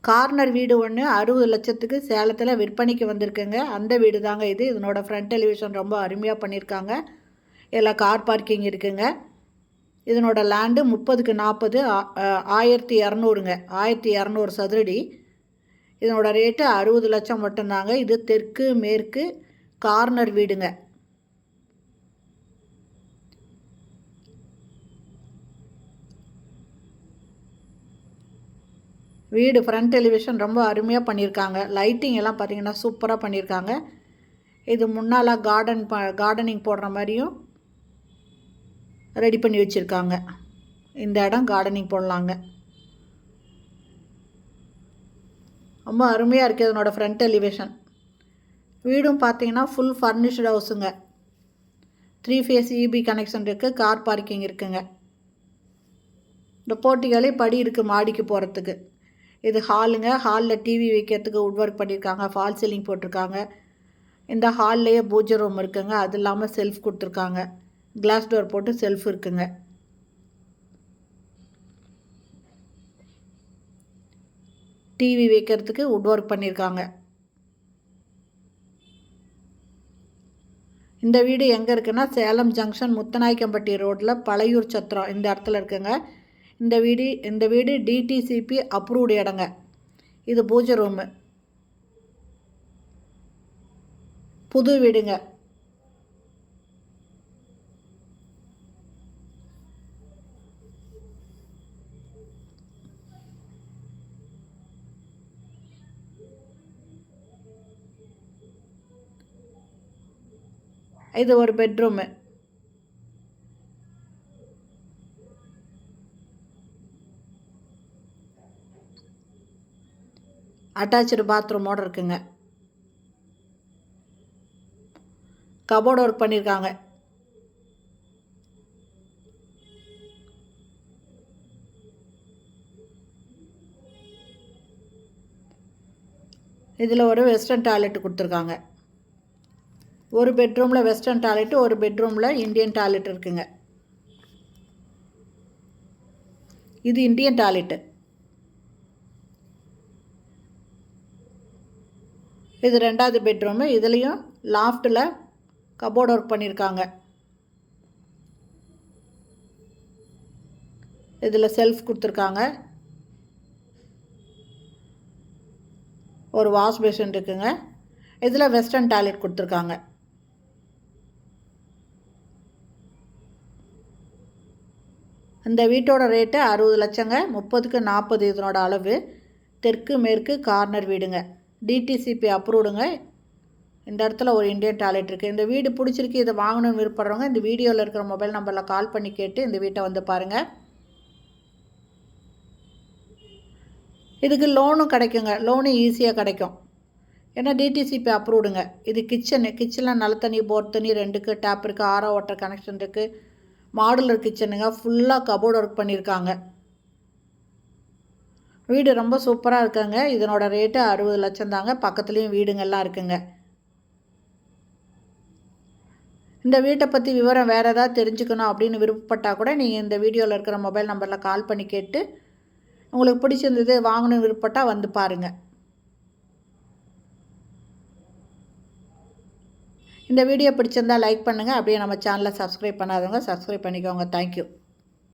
Corner வீடு ஒன்று 60 லட்சத்துக்கு சேலத்தில் விற்பனைக்கு வந்திருக்குங்க. அந்த வீடு தாங்க இது. இதனோட ஃப்ரண்ட் எலிவேஷன் ரொம்ப அருமையாக பண்ணியிருக்காங்க. இதில் கார் பார்க்கிங் இருக்குங்க. இதனோட லேண்டு 30க்கு 40 1200ங்க. 1200 சதுரடி. இதனோட ரேட்டு 60 லட்சம் மட்டும்தாங்க. இது தெற்கு மேற்கு கார்னர் வீடுங்க. வீடு ஃப்ரண்ட் எலிவேஷன் ரொம்ப அருமையாக பண்ணியிருக்காங்க. லைட்டிங் எல்லாம் பார்த்திங்கன்னா சூப்பராக பண்ணியிருக்காங்க. இது முன்னால் கார்டனிங் போடுற மாதிரியும் ரெடி பண்ணி வச்சுருக்காங்க. இந்த இடம் கார்டனிங் போடலாங்க. ரொம்ப அருமையாக இருக்குது இதனோட ஃப்ரண்ட் எலிவேஷன். வீடும் பார்த்திங்கன்னா ஃபுல் ஃபர்னிஷ்டு ஹவுஸுங்க. 3 ஃபேஸ் இபி கனெக்ஷன் இருக்குது. கார் பார்க்கிங் இருக்குங்க. இந்த போர்ட்டிகளே படி இருக்குது மாடிக்கு போகிறதுக்கு. இது ஹாலுங்க. ஹாலில் டிவி வைக்கிறதுக்கு வுட் ஒர்க் பண்ணியிருக்காங்க. ஃபால் சீலிங் போட்டிருக்காங்க. இந்த ஹால்லையே பூஜை ரூம் இருக்குங்க. அது இல்லாமல் செல்ஃப் கொடுத்துருக்காங்க. கிளாஸ் டோர் போட்டு செல்ஃப் இருக்குங்க. டிவி வைக்கிறதுக்கு வுட் ஒர்க் பண்ணியிருக்காங்க. இந்த வீடு எங்கே இருக்குன்னா சேலம் ஜங்ஷன் முத்தநாயக்கம்பட்டி ரோட்டில் பழையூர் சத்திரம் இந்த இடத்துல இருக்குங்க. இந்த வீடு டிடிசிபி அப்ரூவ்டு இடங்க. இது பூஜை ரூமு. புது வீடுங்க. இது ஒரு பெட்ரூமு. அட்டாச்சு பாத்ரூமோடு இருக்குங்க. கபோர்டு ஒர்க் பண்ணியிருக்காங்க. இதில் ஒரு வெஸ்டர்ன் டாய்லெட் கொடுத்துருக்காங்க. ஒரு பெட்ரூமில் வெஸ்டர்ன் டாய்லெட்டு, ஒரு பெட்ரூமில் இந்தியன் டாய்லெட் இருக்குங்க. இது இந்தியன் டாய்லெட்டு. இது 2வது பெட்ரூமு. இதுலேயும் லாஃப்டில் கபோர்டு ஒர்க் பண்ணியிருக்காங்க. இதில் செல்ஃப் கொடுத்துருக்காங்க. ஒரு வாஷ் பேஷன் இருக்குங்க. இதில் வெஸ்டர்ன் டாய்லெட் கொடுத்துருக்காங்க. இந்த வீட்டோட ரேட்டு 60 லட்சங்க. 30க்கு 40 இதனோட அளவு. தெற்கு மேற்கு கார்னர் வீடுங்க. டிடிசிபி அப்ரூவ்டுங்க. இந்த இடத்துல ஒரு இந்தியன் டாய்லெட் இருக்குது. இந்த வீடு பிடிச்சிருக்கு, இதை வாங்கணும்னு விருப்பப்படுறவங்க இந்த வீடியோவில் இருக்கிற மொபைல் நம்பரில் கால் பண்ணி கேட்டு இந்த வீட்டை வந்து பாருங்கள். இதுக்கு லோனும் கிடைக்குங்க. லோனு ஈஸியாக கிடைக்கும். ஏன்னா டிடிசிபி அப்ரூவ்டுங்க. இது கிச்சனில் நல்ல தண்ணி போர் தண்ணி 2க்கு டேப் இருக்குது. ஆரோ வாட்டர் கனெக்ஷன் இருக்குது. மாடுலர் கிச்சனுங்க. ஃபுல்லாக கபோர்டு ஒர்க் பண்ணியிருக்காங்க. வீடு ரொம்ப சூப்பராக இருக்குங்க. இதனோட ரேட்டு 60 லட்சம் தாங்க. பக்கத்துலேயும் வீடுங்கள்லாம் இருக்குங்க. இந்த வீட்டை பற்றி விவரம் வேறு ஏதாவது தெரிஞ்சுக்கணும் அப்படின்னு விருப்பப்பட்டால் கூட நீங்கள் இந்த வீடியோவில் இருக்கிற மொபைல் நம்பரில் கால் பண்ணி கேட்டு உங்களுக்கு பிடிச்சிருந்தது வாங்கணும்னு விருப்பப்பட்டால் வந்து பாருங்கள். இந்த வீடியோ பிடிச்சிருந்தால் லைக் பண்ணுங்கள். அப்படியே நம்ம சேனலை சப்ஸ்கிரைப் பண்ணாதவங்க சப்ஸ்கிரைப் பண்ணிக்கோங்க. தேங்க்யூ.